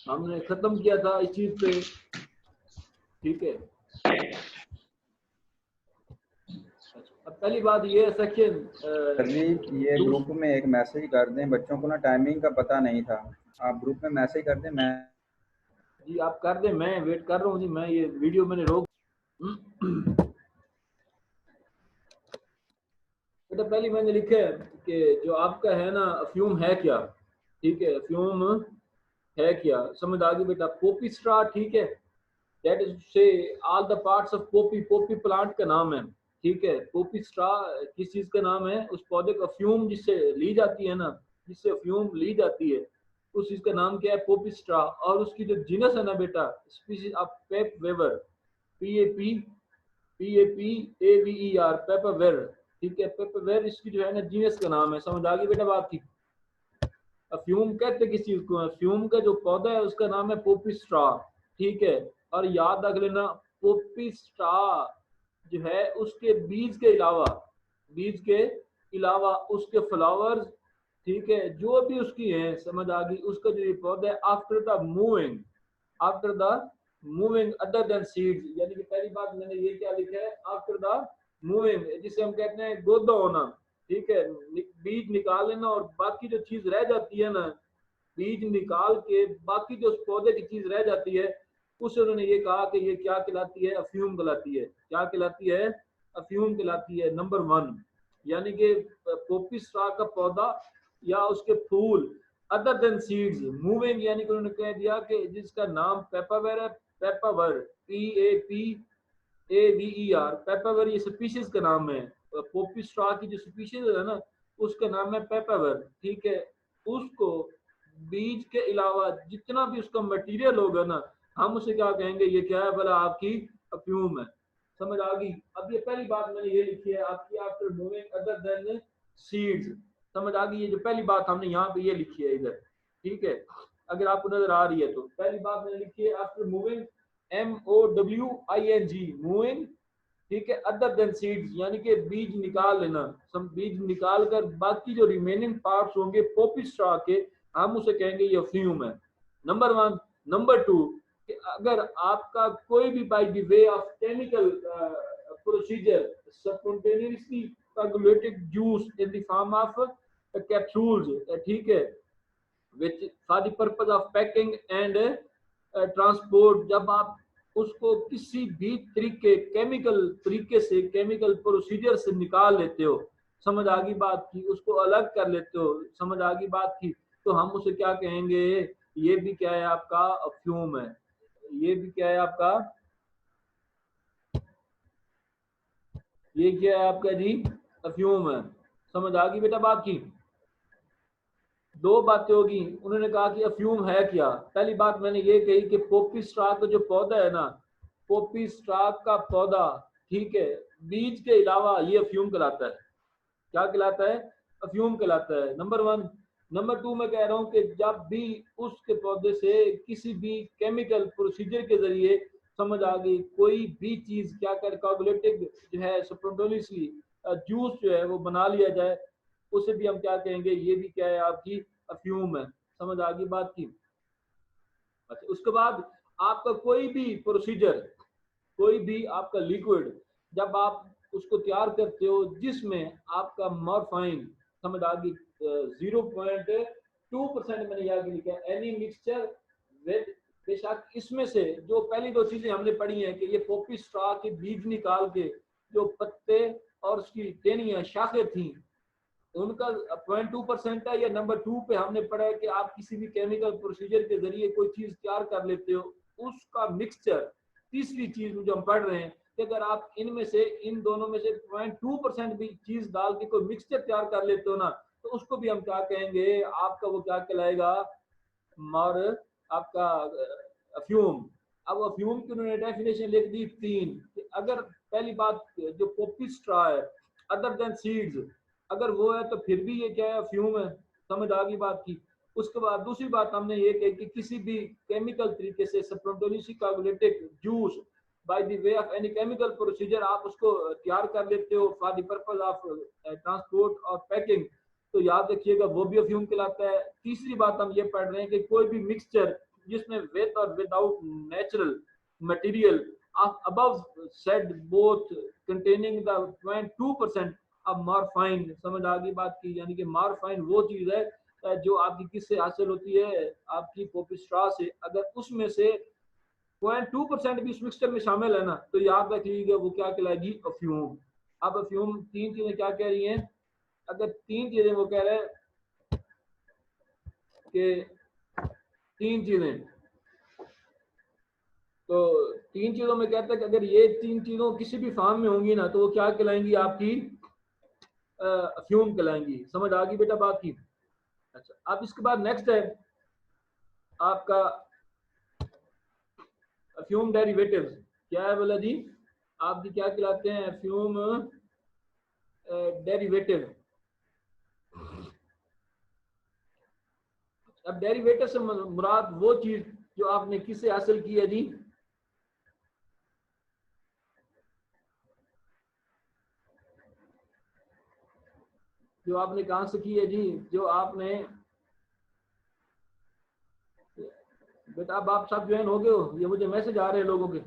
हमने खत्म किया था इस चीज पे, ठीक है। अब पहली बात ये है सेक्शन सर जी ये ग्रुप में एक मैसेज कर दें, बच्चों को ना टाइमिंग का पता नहीं था, आप ग्रुप में मैसेज कर दें। मैं जी आप कर दें, मैं वेट कर रहा हूँ जी। मैं ये वीडियो मैंने रोक बेटा पहले मैंने लिखा है कि जो आपका है ना अफ्यूम है क्या, ठीक है। अफ्यूम है क्या, समझ आ गई बेटा। पोपी स्ट्रा, ठीक है। दैट इज से all the parts of Poppy, Poppy plant का नाम है, ठीक है। पोपी स्ट्रा किस चीज का नाम है, उस पौधे का अफ्यूम जिससे ली जाती है ना, जिससे अफ्यूम ली जाती है, उस चीज का नाम क्या है, पोपी स्ट्रा। और उसकी जो जीनस है ना बेटा, species of Papaver, PAPAVER, Papaver, ठीक है। पेपरवेर इसकी जो है ना जीनस का नाम है। समझ आ गई बेटा बात की। अफ्यूम कहते किस चीज को है, अफ्यूम का जो पौधा है उसका नाम है पोपी स्ट्रा, ठीक है। और याद रख लेना, पोपी स्ट्रा जो है उसके बीज के अलावा, बीज के अलावा उसके फ्लावर्स, ठीक है, जो भी उसकी है, समझ आ गई, उसका जो ये पौधा है after the moving, after the moving other than seeds, यानी कि पहली बात मैंने ये क्या लिखा है, आफ्टर द मूविंग, जिसे हम कहते हैं गोदा होना, ठीक है। बीज निकाल लेना और बाकी जो चीज रह जाती है ना, बीज निकाल के बाकी जो उस पौधे की चीज रह जाती है, उसे उन्होंने ये कहा कि ये क्या कहलाती है, अफ्यूम कहलाती है। क्या कहलाती है, अफ्यूम कहलाती है, नंबर 1। यानी कि पोपी स्ट्रा का पौधा या उसके फूल अदर देन सीड्स मूविंग, यानी कि उन्होंने कह दिया कि जिसका नाम पेपावर है, पेपावर, PAPAVER, पेपावर ये स्पीशीज का नाम है। पोपी स्ट्रा की जो स्पीशीज है ना, उसका नाम है पेपावर, ठीक है। उसको बीज के अलावा जितना भी उसका मटेरियल होगा ना, हम उसे क्या कहेंगे, ये क्या है बोला, आपकी अफ्यूम है। समझ आ गई। अब ये पहली बात मैंने ये लिखी है आपकी, after moving other than seeds. समझ आ गई। ये जो पहली बात हमने यहाँ पे ये लिखी है इधर, ठीक है। अगर आपको नजर आ रही है तो पहली बात मैंने लिखी है आफ्टर मूविंग, MOWING, मूविंग, ठीक है, अदर देन सीड्स, यानी कि बीज निकाल लेना। सब बीज निकाल कर बाकी जो रिमेनिंग पार्ट्स होंगे पोपी स्ट्रा के, हम उसे कहेंगे ये फ्यूम है, नंबर 1। नंबर 2, कि अगर आपका कोई भी bye the way of chemical procedure spontaneously coagulated juice in the form of capsules, ठीक है, which for the purpose of packing and transport, जब आप उसको किसी भी तरीके केमिकल तरीके से, केमिकल प्रोसीजर से निकाल लेते हो, समझ आ गई बात की, उसको अलग कर लेते हो, समझ आ गई बात की, तो हम उसे क्या कहेंगे, ये भी क्या है आपका अफ्यूम है। ये भी क्या है आपका, ये क्या है आपका जी, अफ्यूम है। समझ आ गई बेटा बात की। दो बातें होगी। उन्होंने कहा कि अफ्यूम है क्या। पहली बात मैंने ये कही कि पोपी स्टाक का जो पौधा है ना, पोपी स्टाक का पौधा, ठीक है, बीज के अलावा ये अफ्यूम कहलाता है। क्या कहलाता है, अफ्यूम कहलाता है, नंबर 1। नंबर 2 मैं कह रहा हूँ कि जब भी उसके पौधे से किसी भी केमिकल प्रोसीजर के जरिए, समझ आ गई, कोई भी चीज क्या कर कोगुलेटिंग जो है स्पॉन्टेनियसली जूस जो है वो बना लिया जाए, उसे भी हम क्या कहेंगे, ये भी क्या है आपकी अफ्यूम है। समझ आ गई बात की। अच्छा, उसके बाद आपका कोई भी प्रोसीजर, कोई भी आपका लिक्विड, जब आप उसको तैयार करते हो जिसमें आपका मॉर्फाइन, समझ आ गई, 0.2% मैंने यहाँ लिखा है, एनी मिक्सचर विद, बेशक इसमें से जो पहली दो चीजें हमने पढ़ी हैं कि ये पोपी स्ट्रा के बीज निकाल के जो पत्ते और उसकी टहनियां शाखें थी उनका 0.2% है, या नंबर 2 पे हमने पढ़ा है कि आप किसी भी केमिकल प्रोसीजर के जरिए कोई चीज तैयार कर लेते हो, उसका मिक्सचर। तीसरी चीज जो हम पढ़ रहे हैं कि अगर आप इनमें से, इन दोनों में से 0.2% भी चीज डाल के कोई मिक्सचर तैयार कर लेते हो ना, तो उसको भी हम क्या कहेंगे, आपका वो क्या कहलाएगा, और आपका अफ्यूम। अब अफ्यूम की उन्होंने डेफिनेशन लिख दी 3, कि अगर पहली बात जो पोपी स्ट्रा है अदर देन सीड्स, अगर वो है तो फिर भी ये क्या है, अफ्यूम है। समझ आ गई बात की। उसके बाद दूसरी बात हमने ये कही कि किसी भी केमिकल तरीके से spontaneously coagulated juice bye the way of any chemical procedure आप उसको तैयार कर लेते हो for the purpose of transport और पैकिंग, तो याद रखिएगा वो भी अफ्यूम कहलाता है। तीसरी बात हम ये पढ़ रहे हैं कि कोई भी मिक्सचर जिसमें विद और without natural material above said both containing the 0.2% of morphine। समझ आ गई बात की? यानी कि मॉर्फाइन वो चीज है जो आपकी किससे हासिल होती है, आपकी पोपिस्ट्रा से। अगर उसमें से 0.2% भी इस मिक्सचर में शामिल है ना, तो याद रख लीजिएगा वो क्या कहलाएगी, अफ्यूम। अब अफ्यूम तीन चीजें क्या कह रही हैं, अगर तीन चीजें वो कह रहे हैं कि तीन चीजें, तो तीन चीजों में कहता है कि अगर ये तीन चीजों किसी भी फॉर्म में होंगी ना, तो वो क्या कहलाएंगी, आपकी अफ्यूम कहलाएंगी। समझ आ गई बेटा बात की? अच्छा, अब इसके बाद नेक्स्ट है आपका अफ्यूम डेरिवेटिव्स। क्या है बोला जी, आपकी क्या कहलाते हैं, अफ्यूम डेरिवेटिव। अब डेरिवेटिव से मुराद वो चीज जो आपने किससे हासिल की है जी, जो आपने कहां से की है जी, जो आपने बेटा, अब आप सब ज्वाइन हो गए हो, ये मुझे मैसेज आ रहे हैं लोगों के।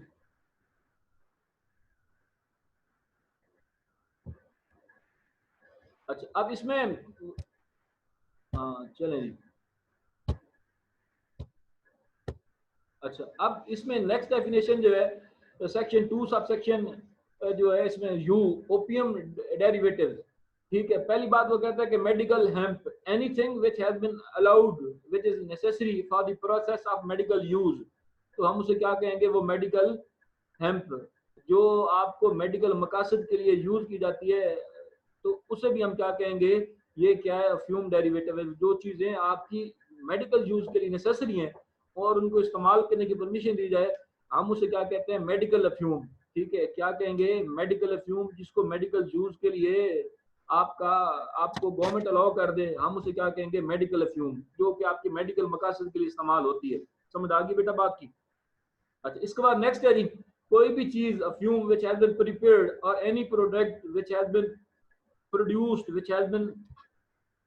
अच्छा, अब इसमें हाँ चलें जी। अच्छा, अब इसमें नेक्स्ट डेफिनेशन जो है सेक्शन 2 सब सेक्शन जो है इसमें यू, ओपियम डेरिवेटिव्स। ठीक है, पहली बात वो कहता है कि medical hemp anything which has been allowed which is necessary for the process of medical use. तो हम उसे क्या कहेंगे, वो मेडिकल हेम्प जो आपको मेडिकल मकासद के लिए यूज की जाती है, तो उसे भी हम क्या कहेंगे, ये क्या है, अफ्यूम डेरिवेटिव है। जो चीजें आपकी मेडिकल यूज के लिए नेसेसरी हैं और उनको इस्तेमाल करने की परमिशन दी जाए, हम उसे क्या कहते हैं, मेडिकल अफ्यूम। ठीक है, क्या कहेंगे, मेडिकल अफ्यूम, जिसको मेडिकल यूज के लिए आपको गवर्नमेंट अलाउ कर दे, हम उसे क्या कहेंगे, मेडिकल अफ्यूम, जो कि आपकी मेडिकल मकासद के लिए इस्तेमाल होती है। समझ आ गई बेटा बात की? अच्छा, इसके बाद नेक्स्ट है जी, कोई भी चीज अफ्यूम व्हिच हैज बीन प्रिपेयर्ड और any product which has been produced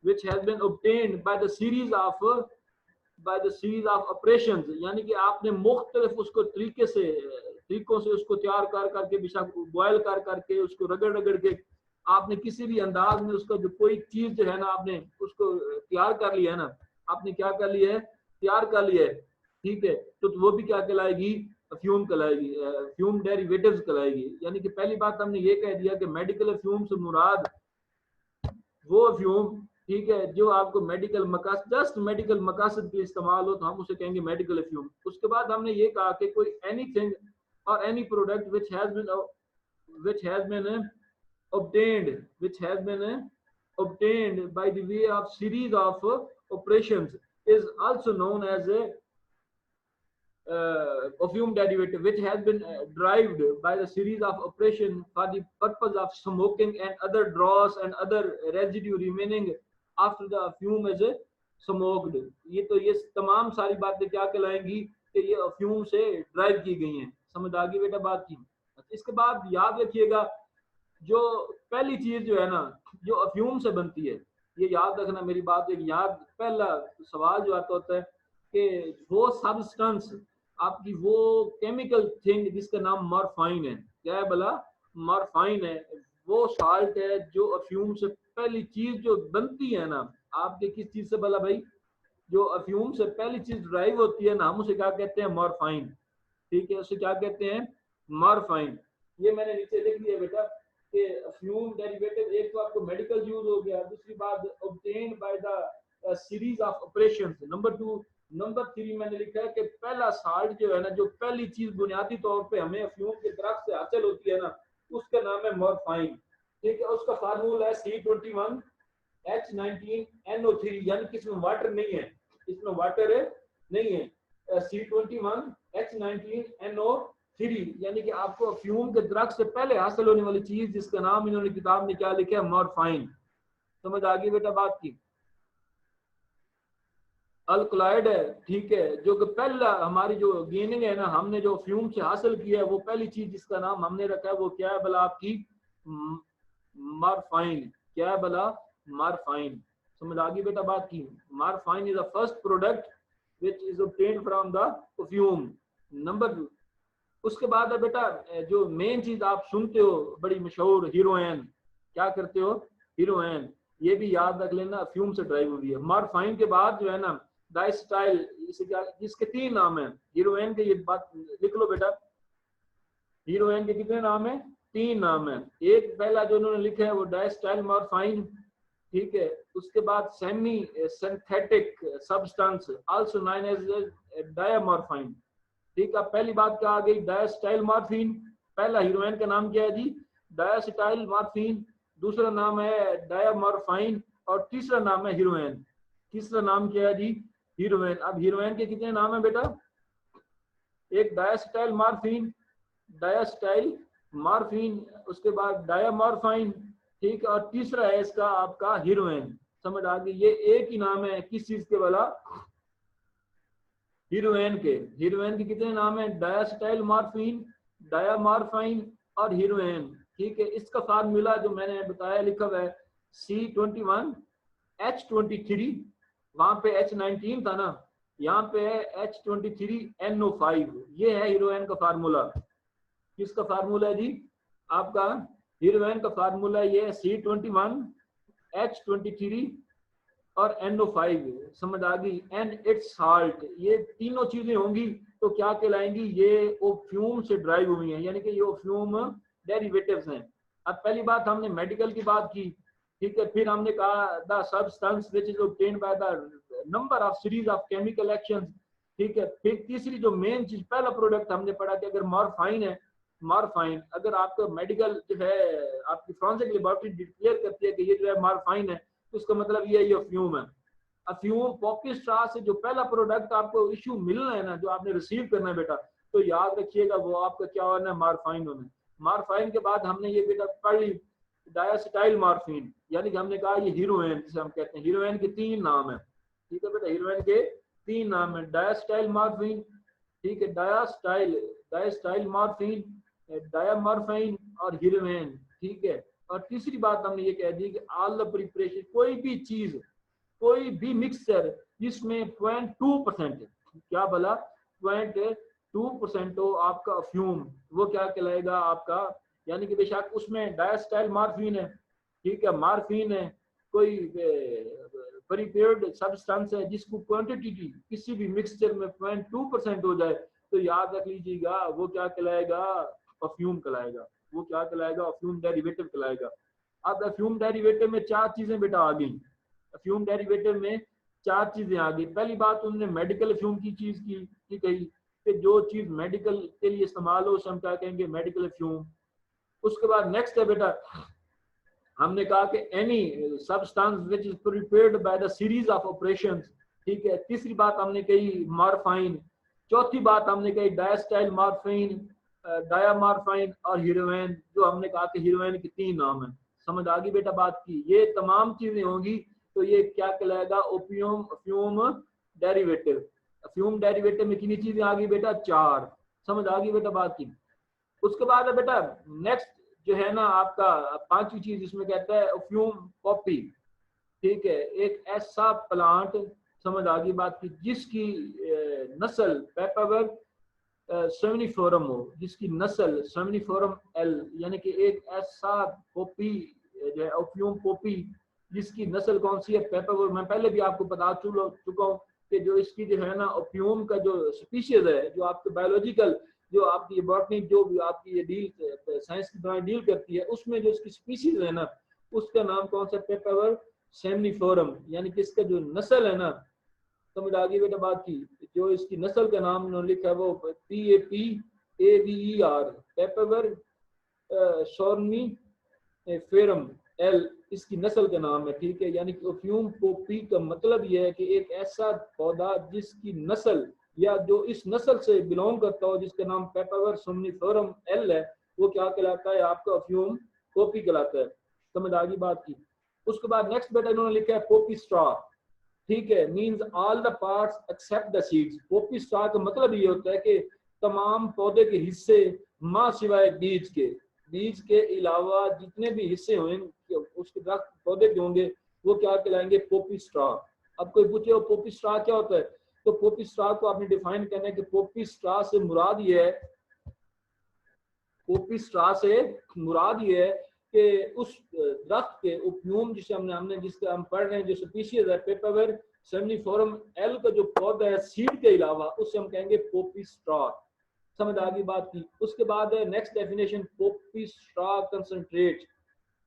which has been obtained by the series of operations। यानी कि आपने मुख्तलिफ उसको तरीकों से उसको तैयार कर करके, बेशक बॉयल कर करके, उसको रगड़ रगड़ के आपने किसी भी अंदाज में उसका जो कोई चीज जो है ना, आपने उसको तैयार कर लिया है ना, आपने क्या कर लिया है, तैयार कर लिया है। ठीक है, तो वो भी क्या कहलाएगी, अफ्यूम कहलाएगी, अफ्यूम डेरिवेटिव्स कहलाएगी। यानी कि पहली बात हमने ये कह दिया कि मेडिकल अफ्यूम से मुराद वो अफ्यूम, ठीक है, जो आपको मेडिकल मकासद, जस्ट मेडिकल मकासद के इस्तेमाल हो, तो हम उसे कहेंगे मेडिकल अफ्यूम। उसके बाद हमने ये कहा कि कोई एनीथिंग और any product which has been obtained by the way of series of operations is also known as a perfume derivative which has been derived by the series of operation for the purpose of smoking and other dross and other residue remaining after the fume is smoked। ये तमाम सारी बातें क्या कहलाएंगी कि ये अफ्यूम से drive की गई हैं। समझ आ गई बेटा बात की? इसके बाद याद रखिएगा, जो पहली चीज जो है ना, जो अफ्यूम से बनती है, ये याद रखना मेरी बात। एक याद पहला सवाल जो आता होता है कि वो सब्सटेंस, आपकी वो केमिकल थिंग जिसका नाम मॉर्फाइन है, क्या है भला, मॉर्फाइन है, वो साल्ट है जो अफ्यूम से पहली चीज जो बनती है ना, आपके किस चीज से भला भाई, जो अफ्यूम से पहली चीज ड्राइव होती है ना, हम उसे क्या कहते हैं, मॉर्फाइन। ठीक है, उसे क्या कहते हैं, मॉर्फाइन। ये मैंने नीचे लिख दिया बेटा कि अफ्यूम डेरिवेटिव, एक तो आपको मेडिकल यूज हो गया, दूसरी बात obtained by the series of operations. Number 3 मैंने लिखा है कि पहला साल्ट जो है ना, जो पहली चीज बुनियादी तौर पे हमें अफ्यूम के दरख्त से हासिल होती है ना, उसका नाम है मॉर्फाइन। ठीक है, उसका फार्मूला है C21H19NO3, यानी कि इसमें वाटर नहीं है, इसमें वाटर नहीं है, C21H19NO3, यानी कि आपको अफ्यूम के दरख्त से पहले हासिल होने वाली चीज, जिसका नाम इन्होंने किताब में क्या लिखा है, मॉर्फाइन। समझ आ गई बेटा बात की? अल्कलॉइड है, ठीक है, जो कि पहला हमारी जो गेनिंग है ना, हमने जो फ्यूम से हासिल किया है, वो पहली चीज जिसका नाम हमने रखा है वो क्या है भला, आपकी मॉर्फाइन। क्या है भला, मॉर्फाइन। समझ आ गई बेटा बात की? Morphine is the first product which is obtained from the perfume. Number 2। उसके बाद है बेटा जो मेन चीज आप सुनते हो बड़ी मशहूर हीरोइन, क्या करते हो, हीरोइन, ये भी याद रख लेना फ्यूम से ड्राइव हुई है। मॉर्फाइन के बाद जो है ना डाइस्टाइल, इसे क्या, इसके 3 नाम है हीरोइन के, ये बात लिख लो बेटा। हीरोइन के कितने नाम है, 3 नाम है। एक पहला जो उन्होंने लिखा है वो डाइस्टाइल मॉर्फाइन, ठीक है। उसके बाद semi synthetic substance also known as diamorphine, ठीक है। पहली बात क्या आ गई, डायस्टाइल मॉर्फिन, पहला हीरोइन का नाम क्या है जी, डायस्टाइल मॉर्फिन, दूसरा नाम है डायामॉर्फाइन और तीसरा नाम है हीरोइन। तीसरा नाम क्या है जी, हीरोइन। अब हीरोइन के कितने नाम है बेटा, एक डायस्टाइल मॉर्फिन, डायस्टाइल मॉर्फिन, उसके बाद डायामॉर्फाइन, ठीक है, और तीसरा है इसका आपका हीरोइन। समझ आ गई, ये एक ही नाम है किस चीज के वाला, हीरोइन के। हीरोइन के कितने नाम है, डायस्टाइल मॉर्फिन, डायामॉर्फाइन और हीरोइन, ठीक है। इसका फार्मूला जो मैंने बताया लिखा हुआ है C21 H23, वहां पे H19 था ना, यहाँ पे है H23 NO5, ये है हीरोइन का फार्मूला। किसका फार्मूला है जी, आपका हीरोइन का फार्मूला ये है C21 H23 और NO5, समझ आ गई, एंड इट्स साल्ट। ये तीनों चीजें होंगी तो क्या कहलाएंगी, ये ओफ्यूम से ड्राइव हुई हैं, यानी कि ये ओफ्यूम डेरिवेटिव्स हैं। अब पहली बात हमने मेडिकल की बात की, ठीक है। फिर हमने कहा the substance which is obtained by the number of series of chemical actions, ठीक है। फिर तीसरी जो मेन चीज, पहला प्रोडक्ट हमने पढ़ा कि अगर मॉर्फाइन है, मॉर्फाइन अगर आपका मेडिकल जो है आपकी फॉरेंसिक लेबोरेटरी डिक्लेयर करती है कि ये जो है मॉर्फाइन है, तो उसका मतलब ये अफ्यूम है। अफ्यूम पॉपी स्ट्रा से जो पहला प्रोडक्ट आपको इश्यू मिलना है ना, जो आपने रिसीव करना है बेटा, तो याद रखिएगा वो आपका क्या होना है, मॉर्फाइन होना है। मॉर्फाइन के बाद हमने ये बेटा पढ़ ली डायस्टाइल मॉर्फिन, यानी कि हमने कहा ये हीरोइन जिसे हम कहते हैं, हीरोइन के 3 नाम है, ठीक है बेटा। हीरोइन के 3 नाम है, डायस्टाइल मॉर्फिन, ठीक है, डायस्टाइल मॉर्फिन, डायामॉर्फाइन और हीरोइन, ठीक है। और तीसरी बात हमने ये कह दी कि ऑल द प्रिपरेशन, कोई भी चीज, कोई भी मिक्सचर जिसमें 0.2% है, क्या भला 0.2% हो आपका अफ्यूम, वो क्या कहलाएगा आपका, यानी कि बेशक उसमें डायस्टाइल मॉर्फिन है, ठीक है, मॉर्फिन है, कोई प्रीपेयर्ड सब्सटेंस है जिसको क्वांटिटी की किसी भी मिक्सचर में 0.2% हो जाए, तो याद रख लीजिएगा वो क्या कहलाएगा, अफ्यूम कहलाएगा। वो क्या कहलाएगा, अफ्यूम डेरिवेटिव कहलाएगा। अब अफ्यूम डेरिवेटिव में 4 चीजें बेटा आ गई, अफ्यूम डेरिवेटिव में 4 चीजें आ गई। पहली बात उन्होंने मेडिकल अफ्यूम की चीज की कही कि जो चीज मेडिकल के लिए इस्तेमाल हो उसे हम क्या कहेंगे, मेडिकल अफ्यूम। उसके बाद नेक्स्ट है बेटा, हमने कहा कि any substance which is prepared by the series of operations, ठीक है। तीसरी बात हमने कही मॉर्फाइन। चौथी बात हमने कही डायस्टाइल मॉर्फिन, डायामॉर्फाइन और हीरोइन, जो हमने कहा कि हीरोइन के 3 नाम है। समझ आ गई बेटा बात की, ये तमाम चीजें होंगी तो ये क्या कहलाएगा, ओपियम अफ्यूम डेरिवेटिव। अफ्यूम डेरिवेटिव में कितनी चीजें आ गई बेटा, 4। समझ आ गई बेटा बात की। उसके बाद है बेटा नेक्स्ट जो है ना आपका 5वीं चीज इसमें कहता है अफ्यूम पॉपी, ठीक है। एक ऐसा प्लांट, समझ आ गई बात की, जिसकी नस्ल पेपावर सेमिनिफोरम हो, जिसकी नस्ल सेमिनिफोरम एल, यानी कि एक ऐसा पॉपी जो है अफ्यूम पॉपी जिसकी नस्ल कौन सी है, पेपावर। मैं पहले भी आपको बता चुका हूँ कि जो इसकी जो है ना अफ्यूम का जो स्पीशीज है, जो आपके बायोलॉजिकल, जो आपकी बॉटनी, जो भी आपकी ये डील साइंस की तरह डील करती है, उसमें जो इसकी स्पीशीज है ना, उसका नाम कौन सा, पेपावर सेमिनिफोरम, यानी कि इसका जो नस्ल है ना, समझ आ गई बेटा बात की, जो इसकी नस्ल का नाम उन्होंने लिखा है वो PAPAVER, पेपावर सोर्निफेरम एल, इसकी नस्ल का नाम है, ठीक है। यानी कि अफ्यूम पॉपी का मतलब यह है कि एक ऐसा पौधा जिसकी नस्ल या जो इस नस्ल से बिलोंग करता हो, जिसका नाम पेपावर सोमनिफेरम एल है, वो क्या कहलाता है, आपका अफ्यूम पॉपी कहलाता है। समझ आ गई बात की। उसके बाद नेक्स्ट बेटा इन्होंने लिखा है पॉपी स्ट्रा, ठीक है, means all the parts except the seeds. Poppy straw का मतलब ये होता है कि तमाम पौधे के हिस्से मां सिवाय बीज के अलावा जितने भी हिस्से होंगे उसके पौधे के होंगे, वो क्या कहलाएंगे, पॉपी स्ट्रा। अब कोई पूछे वो पॉपी स्ट्रा क्या होता है, तो पोपी स्ट्रा को आपने डिफाइन करना है कि पोपी स्ट्रा से मुराद ये है, पोपी स्ट्रा से मुराद ये है कि उस दरख्त के ओपियम जिसे हमने जिसका हम पढ़ रहे हैं जो स्पीशीज है पेपावेर सेमनीफोरम एल का जो पौधा है सीड के अलावा उससे हम कहेंगे पोपी स्ट्रा। समझ आ गई बात की। उसके बाद है next definition Poppy straw concentrate.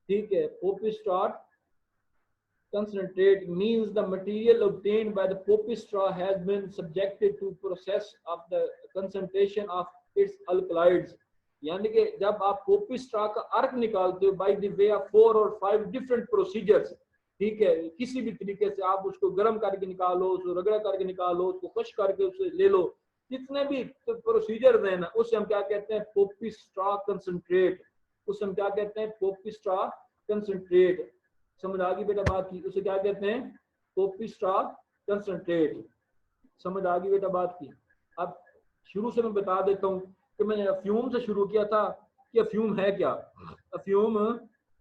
ठीक है, Poppy straw concentrate means the material obtained by the poppy straw has been subjected to process of the concentration of its alkaloids। यानी कि जब आप पोपी स्ट्रा का अर्क निकालते हो बाय द वे ऑफ 4 और 5 डिफरेंट प्रोसीजर्स, ठीक है, किसी भी तरीके से आप उसको गर्म करके निकालो, उसको रगड़ा करके निकालो, उसको खुश करके उसे ले लो, जितने भी प्रोसीजर हैं ना उसे हम क्या कहते हैं पोपी स्ट्रा कंसंट्रेट। उसे हम क्या कहते हैं पोपी स्ट्रा कंसंट्रेट। समझ आ गई बेटा बात की, उसे क्या कहते हैं पोपी स्ट्रा कंसंट्रेट। समझ आ गई बेटा बात की। अब शुरू से मैं बता देता हूँ कि मैंने अफ्यूम से शुरू किया था कि अफ्यूम है क्या, अफ्यूम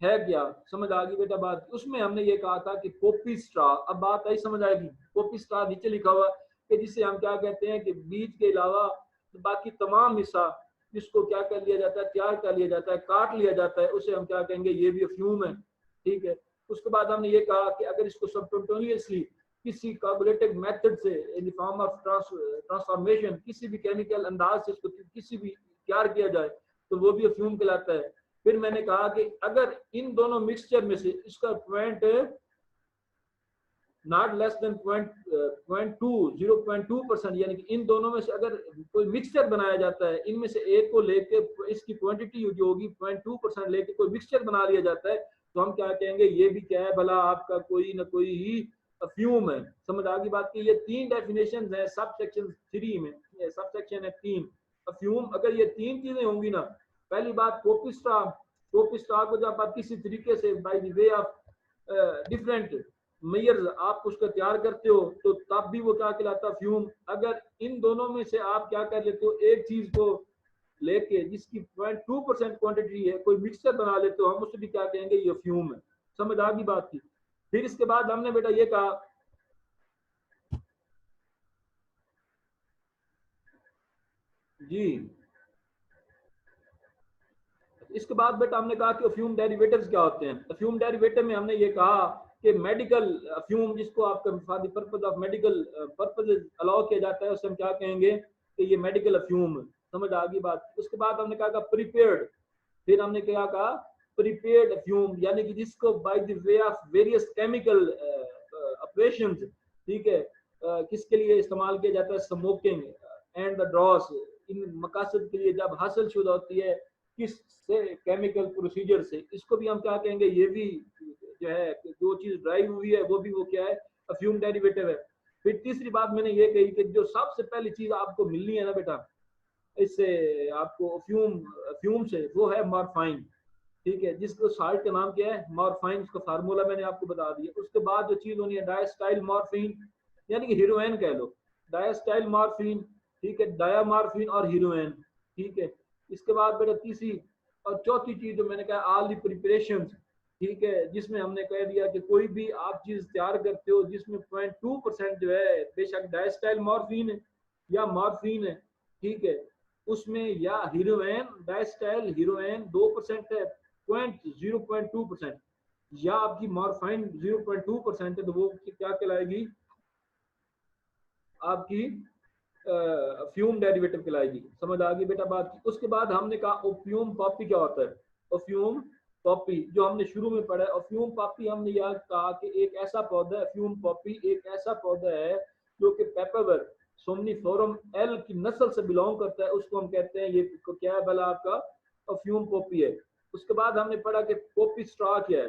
है क्या। समझ आ गई बेटा बात की। उसमें हमने ये कहा था कि पोपी स्ट्रा, अब बात आई समझ आएगी। पोपी स्ट्रा नीचे लिखा हुआ कि जिसे हम क्या कहते हैं कि बीज के अलावा बाकी तमाम हिस्सा जिसको क्या कर लिया जाता है, तैयार कर लिया जाता है, काट लिया जाता है, उसे हम क्या कहेंगे ये भी अफ्यूम है। ठीक है, उसके बाद हमने ये कहा कि अगर इसको सबकंटिन्यूअसली किसी कार्बोलेटिक मेथड से in the form of transformation किसी भी केमिकल अंदाज से इसको किसी भी तैयार किया जाए तो वो भी अफ्यूम कहलाता है। फिर मैंने कहा कि अगर इन दोनों मिक्सचर में से इसका पॉइंट नॉट लेस देन 0.2% यानी कि इन दोनों में से अगर कोई मिक्सचर बनाया जाता है, इनमें से एक को लेके इसकी क्वांटिटी जो होगी 0.2% लेके कोई मिक्सचर बना लिया जाता है तो हम क्या कहेंगे ये भी क्या है भला आपका कोई ना कोई ही अफ्यूम है। समझ आ गई बात की। ये 3 डेफिनेशन है सब सेक्शन 3 में, सब सेक्शन है 3 अफ्यूम। अगर ये 3 चीजें होंगी ना, पहली बात पोपी स्ट्रा को जब आप किसी तरीके से by the way of different measures आप उसको तैयार करते हो तो तब भी वो क्या कहलाता है अफ्यूम। अगर इन दोनों में से आप क्या कर लेते हो एक चीज को लेके जिसकी 0.2% क्वांटिटी है कोई मिक्सचर बना लेते हो हम उसे भी क्या कहेंगे ये अफ्यूम है। समझ आ गई बात की। फिर इसके बाद हमने बेटा ये कहा जी, इसके बाद बेटा हमने कहा कि अफ्यूम डेरिवेटिव्स क्या होते हैं। अफ्यूम डेरिवेटिव में हमने ये कहा कि मेडिकल अफ्यूम जिसको आपका for the purpose of medical purposes allow किया जाता है उसे हम क्या कहेंगे कि ये मेडिकल अफ्यूम। समझ आ गई बात। उसके बाद हमने कहा प्रिपेयर्ड, फिर हमने क्या कहा प्रिपेयर्ड अफ्यूम यानी कि जिसको bye the way of various chemical operations, ठीक है, किसके लिए इस्तेमाल किया जाता है स्मोकिंग एंड द ड्रॉस, इन मकासद के लिए जब हासिल शुदा होती है किस से केमिकल प्रोसीजर से, इसको भी हम क्या कहेंगे ये भी जो है जो चीज ड्राइव हुई है वो भी वो क्या है अफ्यूम डेरिवेटिव है। फिर तीसरी बात मैंने ये कही कि जो सबसे पहली चीज आपको मिलनी है ना बेटा इससे आपको अफ्यूम से वो है मॉर्फाइन। ठीक है, जिसको साल्ट का नाम क्या है मॉर्फाइन, उसका फार्मूला मैंने आपको बता दिया। उसके बाद जो चीज होनी है डायस्टाइल मॉर्फिन यानी कि हीरोइन कह लो, डायस्टाइल मॉर्फिन, ठीक है, डायामॉर्फिन और हीरोइन। ठीक है, इसके बाद बेटा तीसरी और चौथी चीज जो मैंने कहा ऑल दी प्रिपरेशन, ठीक है, जिसमें हमने कह दिया कि कोई भी आप चीज तैयार करते हो जिसमें 0.2% जो है बेशक डायस्टाइल मॉर्फिन है या मॉर्फिन है, ठीक है, उसमें या हीरोइन डायस्टाइल हीरोइन 2% है 0.2% या आपकी मॉर्फाइन 0.2% है तो वो क्या कहलाएगी आपकी अफ्यूम डेरिवेटिव कहलाएगी। समझ आ गई बेटा बात की। उसके बाद हमने कहा ओपियम पॉपी क्या होता है। ओपियम पॉपी जो हमने शुरू में पढ़ा है, अफ्यूम पॉपी हमने याद कहा कि एक ऐसा पौधा है, अफ्यूम पॉपी एक ऐसा पौधा है जो कि पेपावर सोमनीफोरम एल की नस्ल से बिलोंग करता है, उसको हम कहते हैं ये क्या है भला आपका अफ्यूम पॉपी है। उसके बाद हमने पढ़ा कि पोपी स्ट्रा क्या है।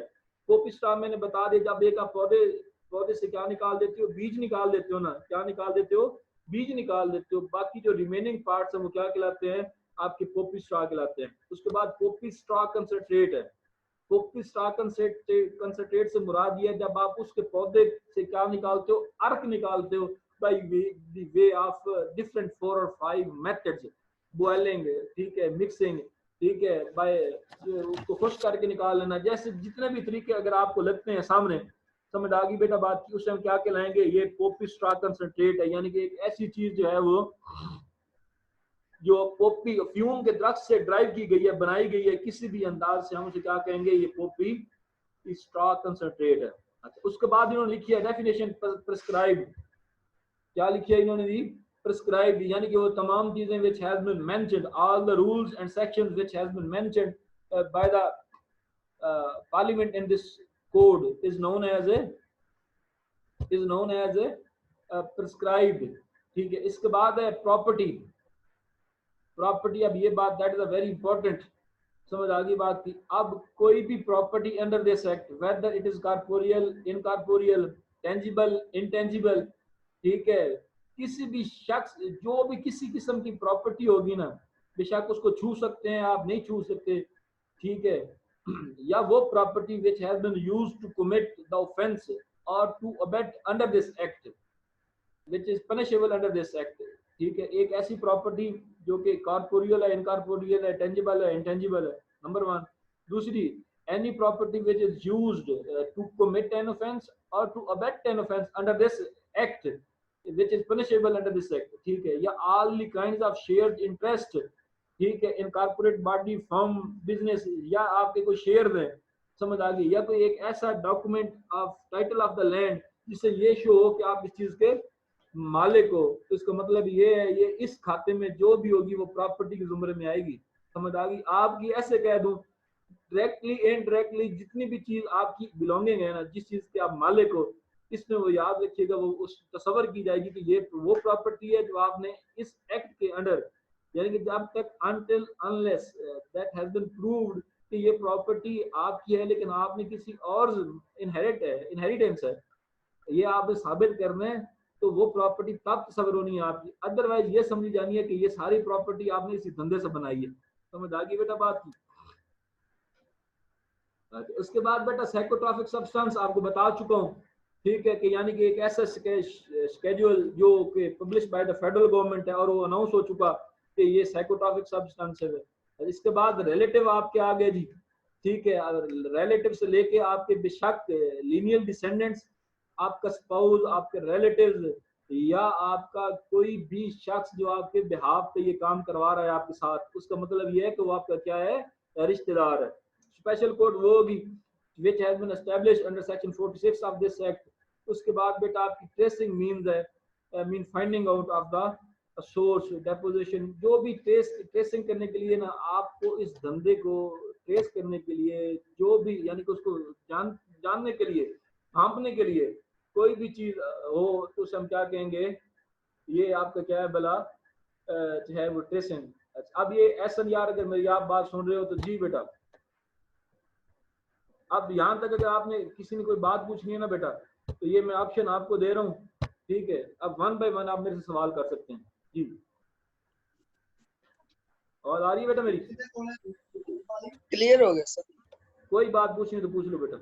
पोपी स्ट्रा मैंने बता दिया जब एक आप पौधे से क्या निकाल देते हो बीज निकाल देते हो ना, क्या निकाल देते हो बीज निकाल देते हो, बाकी जो रिमेनिंग पार्ट्स हैं वो क्या कहलाते हैं आपके पोपी स्ट्रा कहलाते हैं। उसके बाद पोपी स्ट्रा कंसंट्रेट है। पोपी स्ट्रा कंसंट्रेट से मुराद ये है जब आप उसके पौधे से क्या निकालते हो अर्क निकालते हो bye the way of different 4 और 5 मेथड्स, बॉइलिंग, ठीक है, मिक्सिंग, ठीक है, बाय उसको खुश करके निकाल लेना, जैसे जितने भी तरीके अगर आपको लगते हैं सामने समझ आ गई बेटा बात की। उस टाइम क्या कहलाएंगे, ये पोपी स्ट्रा कंसंट्रेट है, यानी कि एक ऐसी चीज जो है वो जो पोपी फ्यूम के दरख्त से ड्राइव की गई है, बनाई गई है किसी भी अंदाज से, हम उसे क्या कहेंगे, ये पोपी स्ट्रा कंसंट्रेट है। अच्छा, उसके बाद इन्होंने लिखी है डेफिनेशन प्रिस्क्राइब, क्या लिखी है इन्होंने दी, प्रिस्क्राइब, यानी कि वो तमाम चीजें which has been mentioned, all the rules and sections which has been mentioned by the parliament in this code is known as a prescribed। ठीक है, इसके बाद है प्रॉपर्टी। प्रॉपर्टी, अब ये बात that is a very important, समझ आ गई बात की। अब कोई भी property under this act, whether it is corporeal, incorporeal, tangible, intangible, ठीक है, किसी भी शख्स जो भी किसी किस्म की प्रॉपर्टी होगी ना, बेशक उसको छू सकते हैं आप, नहीं छू सकते, ठीक है, या वो property which has been used to commit the offence और to abet under this act which is punishable under this act. ठीक है, एक ऐसी प्रॉपर्टी जो कि कॉर्पोरियल है, इनकॉर्पोरियल है, टेंजिबल है, इंटेंजिबल है, नंबर वन। दूसरी, any property which is used to commit an offence और to abet an offence under this act which is punishable under this act। ठीक है, या all the kinds of shared interest, ठीक है, in corporate body, firm, business, या आपके कोई share हैं, समझ आ गई, या कोई एक ऐसा document of title of the land जिससे ये शो हो कि आप इस चीज के मालिक हो, तो इसका मतलब ये है ये इस खाते में जो भी होगी वो प्रॉपर्टी के जुमरे में आएगी। समझ आ गई आपकी, ऐसे कह दूं डायरेक्टली इनडायरेक्टली जितनी भी चीज आपकी बिलोंगिंग है ना, जिस चीज के आप मालिक हो, इसमें वो याद रखिएगा, वो उस तस्वर की जाएगी कि ये वो प्रॉपर्टी है जो आपने इस एक्ट के अंडर, यानी कि जब तक until unless that has been proved कि ये प्रॉपर्टी आपकी है लेकिन आपने किसी और इनहेरिटेंस है, ये आप साबित करना है, तो वो प्रॉपर्टी तब तस्वर होनी है आपकी। अदरवाइज ये समझी जानी है कि ये सारी प्रॉपर्टी आपने इसी धंधे से बनाई है। समझ आ गई बेटा बात की। उसके बाद बेटा साइकोट्रॉपिक सब्सटेंस आपको बता चुका हूँ, ठीक है, कि यानी कि एक ऐसा स्केड्यूल जो कि publish by the federal government है और वो अनाउंस हो चुका कि ये साइकोट्रॉपिक सब्सटेंस है। इसके बाद रिलेटिव आपके आ गए जी, ठीक है, रिलेटिव से लेके आपके बेशक लीनियल डिसेंडेंट्स, आपका स्पाउस, आपके रिलेटिव्स, या आपका कोई भी शख्स जो आपके बिहाफ पे ये काम करवा रहा है आपके साथ, उसका मतलब ये है कि वो आपका क्या है, रिश्तेदार है। स्पेशल कोड वो होगी which has been established under section 46 of this act। उसके बाद बेटा आपकी ट्रेसिंग मीन्स है, mean finding out of the source, deposition, जो भी ट्रेसिंग करने के लिए ना, आपको इस धंधे को ट्रेस करने के लिए, जो भी यानी कि उसको जानने के लिए, भांपने के लिए कोई भी चीज हो तो उसे हम क्या कहेंगे, ये आपका क्या है भला, जो है वो ट्रेसिंग। अच्छा, अब ये ऐसा यार अगर मेरी आप बात सुन रहे हो तो जी बेटा, अब यहाँ तक अगर आपने किसी ने कोई बात पूछनी है ना बेटा, तो ये मैं ऑप्शन आपको दे रहा हूँ, ठीक है, अब वन बाय वन आप मेरे से सवाल कर सकते हैं जी। और आ रही है बेटा मेरी? क्लियर हो गया सर। कोई बात पूछनी है तो पूछ लो बेटा।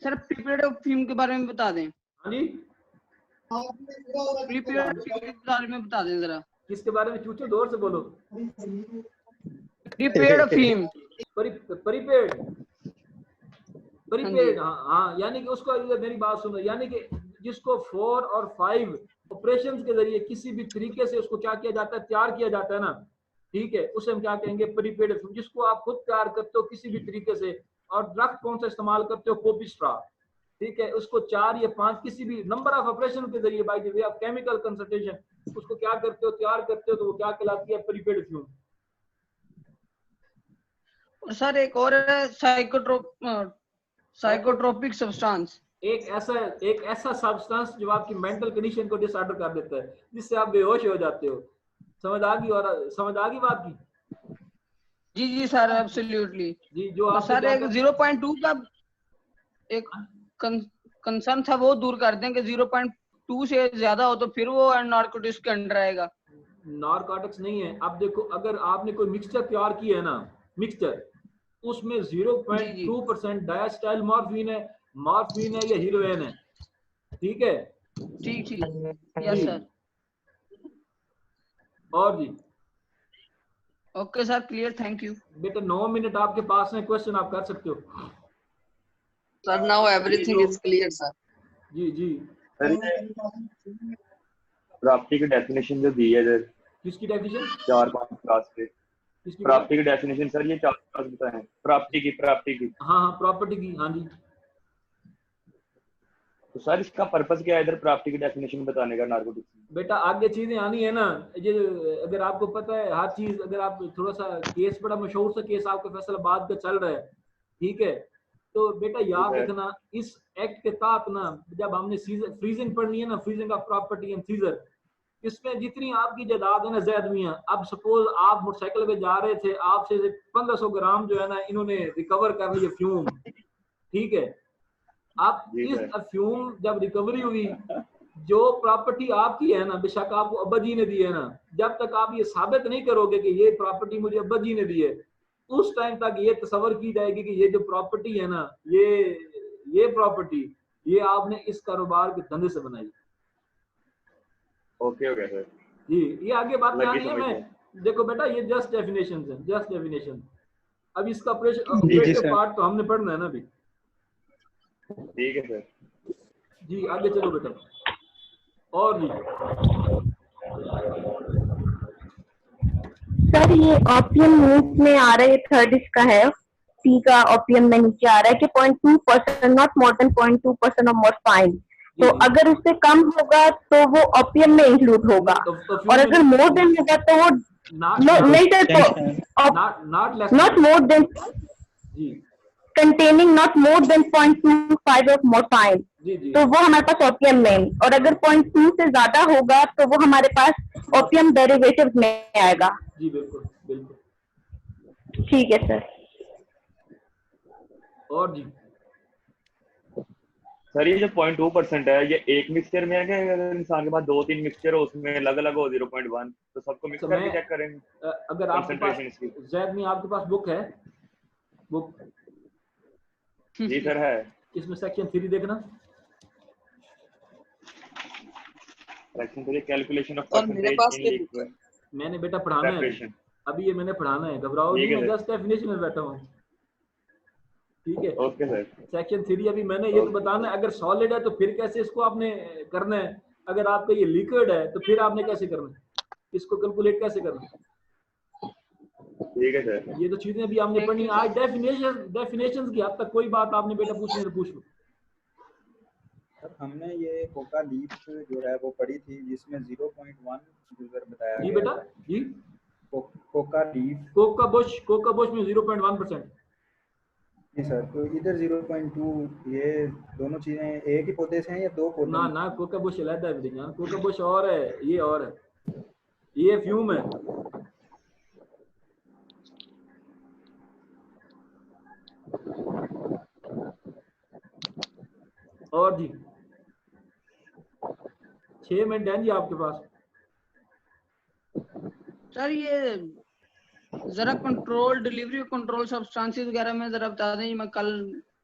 सर प्रीपेड फिल्म के बारे में बता दें। हाँ जी, प्रीपेड फिल्म के बारे में बता दें जरा। किसके बारे में? चूचो जोर से बोलो। प्रीपेड फिल्म, प्रीपेड, हाँ, यानी कि उसको मेरी बात सुनो, यानी कि जिसको 4 और 5 ऑपरेशंस के जरिए किसी भी तरीके से उसको क्या किया जाता है, तैयार किया जाता है ना, ठीक है, उसे हम क्या कहेंगे, प्रीपेड फिल्म। जिसको आप खुद तैयार करते हो किसी भी तरीके से, और ड्रग कौन सा इस्तेमाल करते हो, पोपी स्ट्रा, ठीक है, उसको 4 या 5 किसी भी नंबर ऑफ ऑपरेशन के जरिए bye the way of chemical concentration उसको क्या करते हो, तैयार करते हो, तो वो क्या कहलाती है, प्रीपेड फिल्म। और सर एक और साइकोट्रोपिक सब्सटेंस, एक ऐसा सब्सटेंस जो आपकी मेंटल कंडीशन को डिसऑर्डर कर देता है, जिससे आप बेहोश हो जाते हो। समझ आ गई? और समझ आ गई बात की? जी जी सर, एब्सोल्युटली जी। जो आप सर एक 0.2 का एक कंसर्न था वो दूर कर दें कि 0.2 से ज्यादा हो तो फिर वो नारकोटिक्स के अंडर आएगा। नारकोटिक्स नहीं है। अब देखो, अगर आपने कोई मिक्सचर तैयार किया है ना, मिक्सचर, उसमें 0.2% डायस्टाइल मॉर्फिन है, या हीरोइन है, ठीक है, ठीक यस सर। और जी okay sir, clear, thank you. बेटा 9 मिनट आपके पास है, क्वेश्चन आप कर सकते हो। Sir, now everything is clear, sir. जी जी सर ये प्राप्ति की डेफिनेशन जो दी है सर किसकी डेफिनेशन 4-5 क्लास पे, किसकी प्राप्ति की डेफिनेशन सर ये 4 क्लास बताएं। प्राप्ति की हाँ हाँ प्रॉपर्टी की हाँ जी। तो सर इसका पर्पस क्या है इधर प्राप्ति की डेफिनेशन बताने का नार्कोटिक्स में? बेटा आगे चीजें आनी है ना, ये अगर आपको पता है हर चीज, अगर आप थोड़ा सा केस, बड़ा मशहूर सा केस आपका फैसलाबाद का चल रहा है, ठीक है, तो बेटा याद रखना इस एक्ट के तहत ना, जब हमने फ्रीजिंग पढ़नी है ना, freezing of property and seizure, इसमें जितनी आपकी जायदाद है ना जैद मियां, अब सपोज आप मोटरसाइकिल पे जा रहे थे, आपसे 1500 ग्राम जो है ना इन्होंने रिकवर कर लिए फ्यूम, ठीक है, आप इस अफ्यूम जब रिकवरी हुई, जो प्रॉपर्टी आपकी है ना, बेशक आपको अब्बा जी ने दी है ना, जब तक आप ये साबित नहीं करोगे कि ये प्रॉपर्टी मुझे अब्बा जी ने दी है, उस टाइम तक ये तस्वर की जाएगी कि ये जो प्रॉपर्टी है ना, ये प्रॉपर्टी ये आपने इस कारोबार के धंधे से बनाई। ओके ओके सर जी, ये आगे बात में आनी है। मैं देखो बेटा ये जस्ट डेफिनेशन है, जस्ट डेफिनेशन। अब इसका ऑपरेटिव पार्ट तो हमने पढ़ना है ना अभी। ठीक है सर जी, आगे चलो बेटा। और जी सर ये ऑपियम मीन्स में आ रहा है, थर्ड इसका है सी का ऑपियम में नीचे आ रहा है कि 0.2% नॉट मोर देन 0.2% ऑफ मॉर्फाइन, तो अगर उससे कम होगा तो वो ऑपियम में इंक्लूड होगा, और अगर मोर देन होगा तो वो नहीं sir, not more than containing not more than 0.25 of morphine, तो वो हमारे पास ओपियम में, और अगर 0.2 से ज्यादा होगा तो वो हमारे पास ओपियम डेरिवेटिव में आएगा। जी बिल्कुल बिल्कुल ठीक है सर। और जी सर ये जो 0.2% है ये एक मिक्सचर में है कि अगर इंसान के पास 2-3 मिक्सचर हो उसमें अलग अलग हो 0.1, तो सबको मिक्स करके चेक करेंगे? अगर आपके पास जैद में आपके पास बुक है, बुक जी सर है, इसमें सेक्शन 3 देखना, सेक्शन 3 कैलकुलेशन ऑफ मेरे पास परसेंटेज इन लिक्विड। मैंने बेटा पढ़ाना है अभी, ये मैंने पढ़ाना है, घबराओ नहीं, मैं जस्ट डेफिनेशन में बैठा हूँ, ठीक है। Okay sir. सेक्शन 3 अभी मैंने ये तो बताना है, अगर सॉलिड है तो फिर कैसे इसको आपने करना है, अगर आपका ये लिक्विड है तो फिर आपने कैसे करना है, इसको कैलकुलेट कैसे करना है। ठीक है सर। ये तो चीजें अभी आपने पढ़नी। आज डेफिनेशंस की अब तक कोई बात आपने बेटा पूछनी है तो पूछ लो। सर हमने ये कोका लीफ जो है वो पढ़ी थी जिसमें 0.1 यूजर बताया जी बेटा जी, कोका लीफ, कोका बुश में 0.1%। जी सर, तो इधर 0.2, ये दोनों चीजें एक ही पौधे से हैं या दो पौधे? ना ना, कोका बुश अलग है बेटा, कोका बुश और है, ये और है, ये फ्यूम है। और जी 6 मिनट हैं जी आपके पास। सर ये जरा कंट्रोल डिलीवरी कंट्रोल सब्सटेंसेस वगैरह में जरा बता दें, मैं कल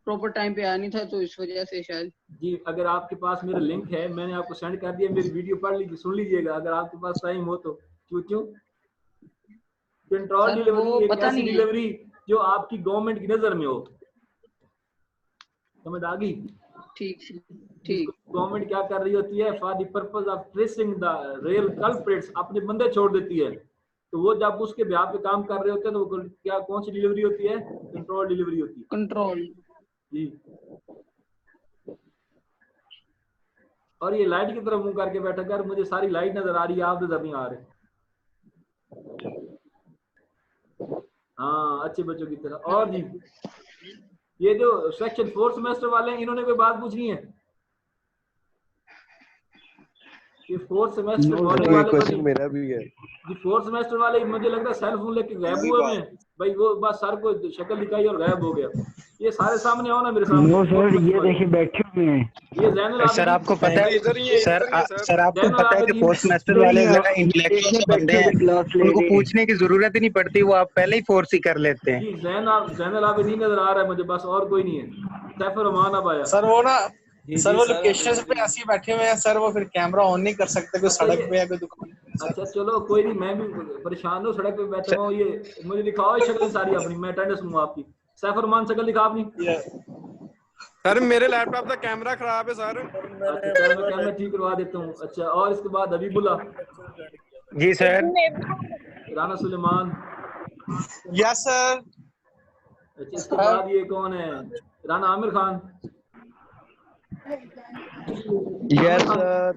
प्रॉपर टाइम पे आया नहीं था तो इस वजह से शायद। जी अगर आपके पास मेरा लिंक है, मैंने आपको सेंड कर दिया, मेरी वीडियो पढ़ लीजिए, सुन लीजिएगा अगर आपके पास टाइम हो तो। क्यों कंट्रोल डिलीवरी एक ऐसी डिलीवरी जो आपकी गवर्नमेंट की नजर में हो, समझ आ गई? ठीक। गवर्नमेंट क्या कर रही होती है, for the purpose of tracing the real culprits, अपने बंदे छोड़ देती है, तो वो जब उसके ब्याह पे काम कर रहे होते हैं तो वो क्या कौन सी डिलीवरी होती है? कंट्रोल डिलीवरी होती है। कंट्रोल जी। और ये लाइट की तरफ मुंह करके बैठा कर, मुझे सारी लाइट नजर आ रही है, आप नजर नहीं आ रहे। हाँ अच्छे बच्चों की तरह। और जी ये जो सेक्शन 4 सेमेस्टर वाले हैं, इन्होंने कोई बात पूछनी है? ये 4 सेमेस्टर वाले क्वेश्चन मेरा भी है जी। 4 सेमेस्टर वाले मुझे लग रहा है सेल फोन लेके गायब हुए हैं भाई, वो बस सर को शक्ल दिखाई और गायब हो गया। ये सारे सामने आओ ना मेरे सामने। नो सर ये देखिए बैठे हुए हैं, ये ज़ैनुल सर आपको पता है सर आपको पता है कि 4 सेमेस्टर वाले जरा इंटेलेक्चुअल बंदे हैं, उनको पूछने की जरूरत ही नहीं पड़ती, वो आप पहले ही फोर्स ही कर लेते हैं जी। ज़ैनुल आबिदीन नजर आ रहा है मुझे, बस और कोई नहीं है। सैफुर रहमान अब आया सर, वो ना सर वो लोकेशन पे ऐसे ही बैठे हुए हैं सर, वो फिर कैमरा ऑन नहीं कर सकते, कोई सड़क पे या कोई दुकान। अच्छा चलो कोई नहीं, मैं भी परेशान हूँ, सड़क पे बैठा हूँ। ये मुझे दिखाओ शक्ल सारी अपनी, मैं अटेंडेंस लूंगा आपकी। सैफुर रहमान शक्ल दिखा अपनी सर मेरे लैपटॉप का कैमरा खराब है सर। अच्छा मैं कैमरा ठीक करवा देता हूँ। अच्छा और इसके बाद हबीबुल्ला। जी sir. Rana Suleman. Yes sir. अच्छा इसके बाद ये कौन है? राना आमिर खान। Yes sir.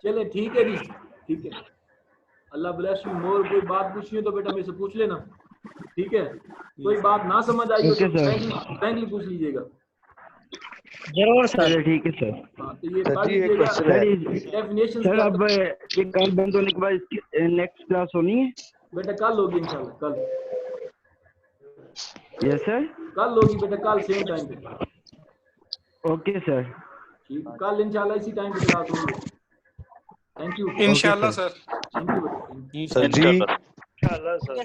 चले ठीक है जी, ठीक है। Allah bless you more. कोई बात पूछनी हो तो बेटा मेरे से पूछ लेना, ठीक है? कोई बात ना समझ आई हो तो फ्रैंकली पूछ लीजिएगा। जरूर सर। ठीक है सर। हाँ तो ये सर जी एक क्वेश्चन है डेफिनेशन सर। अब ये कल बंद होने के बाद नेक्स्ट क्लास होनी है? बेटा कल होगी इंशाल्लाह, कल। Yes sir. कल होगी बेटा, कल सेम टाइम पे। Okay sir. ठीक, कल इंशाल्लाह इसी टाइम पे क्लास होगी। Thank you. इंशाल्लाह सर। थैंक यू बेटा। सर जी इंशाल्लाह सर।